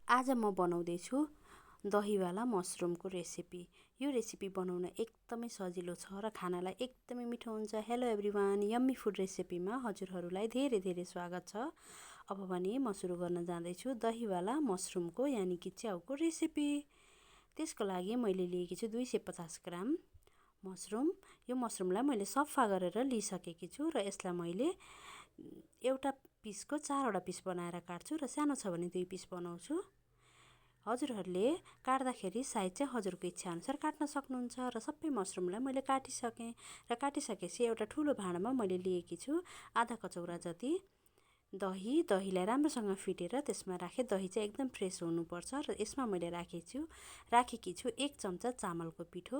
आज म बनाउँदैछु दहीवाला मसरुमको रेसिपी। यो रेसिपी बनाउन एकदमै सजिलो छ र खानालाई एकदमै मिठो हुन्छ। हेलो एभ्रिवान, यम्मी फुड रेसिपीमा हजुरहरूलाई धेरै धेरै स्वागत छ। अब भने म सुरु गर्न जाँदैछु दहीवाला मसरुमको यानि कि च्याउको रेसिपी। त्यसको लागि मैले लिएकी छु 250 ग्राम मसरुम। यो मसरुमलाई मैले सफा गरेर लिइसकेकी छु र यसलाई मैले एउटा पिसको 4वटा पिस बनाएर काट्छु र सानो छ भने 2 पिस बनाउँछु। हजुरहरूले काट्दाखेरि साइज चाहिँ हजुरको इच्छा अनुसार काट्न सक्नुहुन्छ र सबै मसरुमलाई मैले काटिसकेँ र काटिसकेपछि एउटा ठुलो भाँडामा मैले लिएकी छु आधा कचौरा जति दहीलाई राम्रोसँग फिटेर त्यसमा राखेँ। दही चाहिँ एकदम फ्रेस हुनुपर्छ र यसमा मैले राखेकी छु 1 चम्चा चामलको पिठो।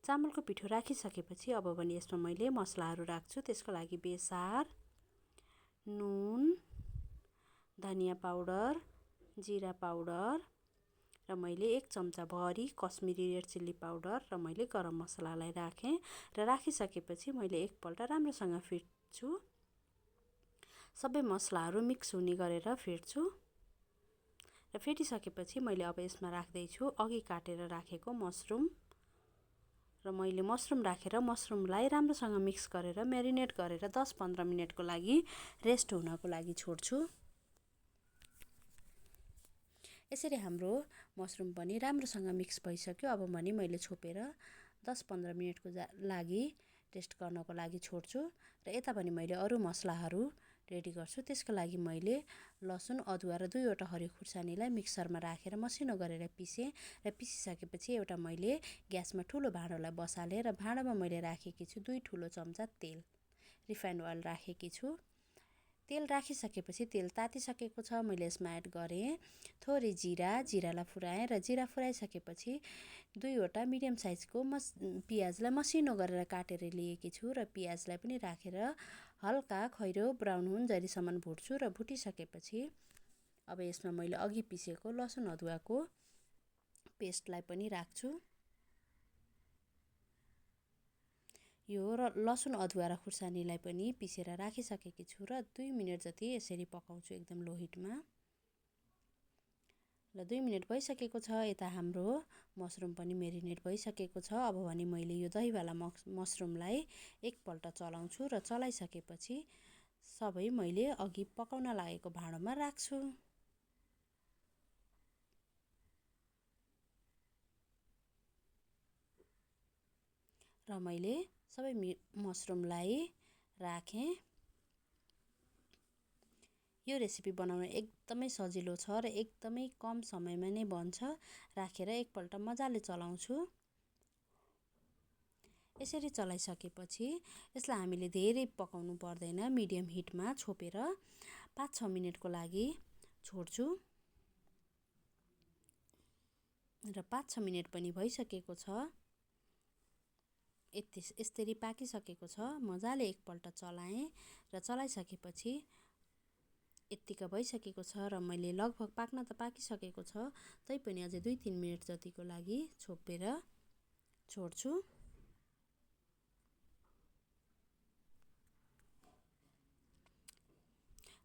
चामलको पिठो राखिसकेपछि अब भने यसमा मैले मसलाहरू राख्छु। त्यसको लागि बेसार, नुन, धनिया पाउडर, जिरा पाउडर र मैले 1 चम्चा भरी कश्मिरी रेड चिल्ली पाउडर र मैले गरम मसलालाई राखेँ र राखिसकेपछि मैले एकपल्ट राम्रोसँग फिट्छु। सबै मसलाहरू मिक्स हुने गरेर फिट्छु र फिटिसकेपछि मैले अब यसमा राख्दैछु अघि काटेर राखेको मसरुम र मैले मसरुम राखेर मसरुमलाई राम्रोसँग मिक्स गरेर म्यारिनेट गरेर 10-15 मिनेटको लागि रेस्ट हुनको लागि छोड्छु। यसरी हाम्रो मसरुम पनि राम्रोसँग मिक्स भइसक्यो। अब भने मैले छोपेर 10-15 मिनेटको लागि रेस्ट गर्नको लागि छोड्छु र यता पनि मैले अरू मसलाहरू रेडी गर्छु। त्यसको लागि मैले लसुन, अदुवा र 2वटा हरियो खुर्सानीलाई मिक्सरमा राखेर मसिनो गरेर पिसेँ र पिसिसकेपछि एउटा मैले ग्यासमा ठुलो भाँडोलाई बसालेँ र भाँडामा मैले राखेकी छु 2 ठुलो चम्चा तेल, रिफाइन्ड ओइल राखेकी छु। तेल राखिसकेपछि तेल तातिसकेको छ। मैले यसमा एड गरेँ थोरै जिरालाई फुराएँ र जिरा फुराइसकेपछि 2वटा मिडियम साइजको पियाजलाई मसिनो गरेर काटेर लिएकी छु र पियाजलाई पनि राखेर हल्का खैरो ब्राउन हुन्जेलीसम्म भुट्छु र भुटिसकेपछि अब यसमा मैले अघि पिसेको लसुन अदुवाको पेस्टलाई पनि राख्छु। यो र लसुन अदुवा र खुर्सानीलाई पनि पिसेर राखिसकेकी छु र 2 मिनेट जति यसरी पकाउँछु एकदम लो हिटमा। र 2 मिनेट भइसकेको छ। यता हाम्रो मसरुम पनि मेरिनेट भइसकेको छ। अब भने मैले यो दहीवाला मसरुमलाई एकपल्ट चलाउँछु र चलाइसकेपछि सबै मैले अघि पकाउन लागेको भाँडोमा राख्छु। र मैले सबै मसरुमलाई राखेँ। यो रेसिपी बनाउन एकदमै सजिलो छ र एकदमै कम समयमा नै बन्छ। राखेर एकपल्ट मजाले चलाउँछु। यसरी चलाइसकेपछि यसलाई हामीले धेरै पकाउनु पर्दैन, मिडियम हिटमा छोपेर 5-6 मिनेटको लागि छोड्छु र 5-6 मिनेट पनि भइसकेको छ। यसरी पाकिसकेको छ। मजाले एकपल्ट चलाएँ र चलाइसकेपछि यत्तिका भइसकेको छ र मैले लगभग पाक्न त पाकिसकेको छ, तैपनि अझै 2-3 मिनेट जतिको लागि छोपेर छोड्छु।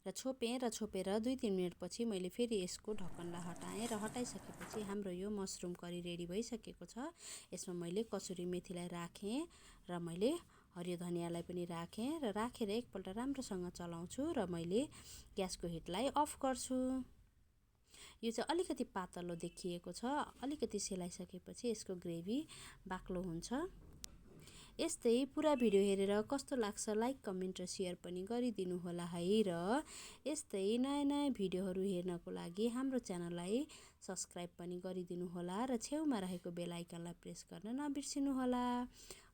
र छोपेर 2-3 मिनेटपछि मैले फेरि यसको ढक्कनलाई हटाएँ र हटाइसकेपछि हाम्रो यो मसरुम करी रेडी भइसकेको छ। यसमा मैले कसुरी मेथीलाई राखेँ र मैले हरियो धनियालाई पनि राखेँ र राखेर एकपल्ट राम्रोसँग चलाउँछु र मैले ग्यासको हिटलाई अफ गर्छु। यो चाहिँ अलिकति पातलो देखिएको छ। अलिकति सेलाइसकेपछि यसको ग्रेभी बाक्लो हुन्छ। यस्तै पुरा भिडियो हेरेर कस्तो लाग्छ लाइक, कमेन्ट र सेयर पनि गरिदिनु होला है। र यस्तै नयाँ भिडियोहरू हेर्नको लागि हाम्रो च्यानललाई सब्स्क्राइब पनि गरिदिनु होला र छेउमा रहेको बेल आइकनलाई प्रेस गर्न नबिर्सिनु होला।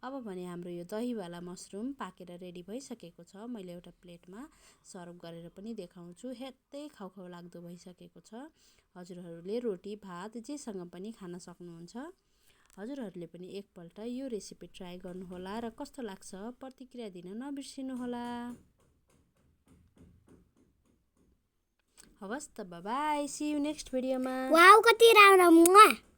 अब भने हाम्रो यो दहीवाला मसरुम पाकेर रेडी भइसकेको छ। मैले एउटा प्लेटमा सर्भ गरेर पनि देखाउँछु। हेर्दै खाउ लाग्दो भइसकेको छ। हजुरहरूले रोटी, भात जेसँग पनि खान सक्नुहुन्छ। हजुरहरूले पनि एकपल्ट यो रेसिपी ट्राई गर्नुहोला र कस्तो लाग्छ प्रतिक्रिया दिन नबिर्सिनुहोला। हवस् त, बाइ, सी यू नेक्स्ट भिडियोमा। वाउ, कति राम्रो।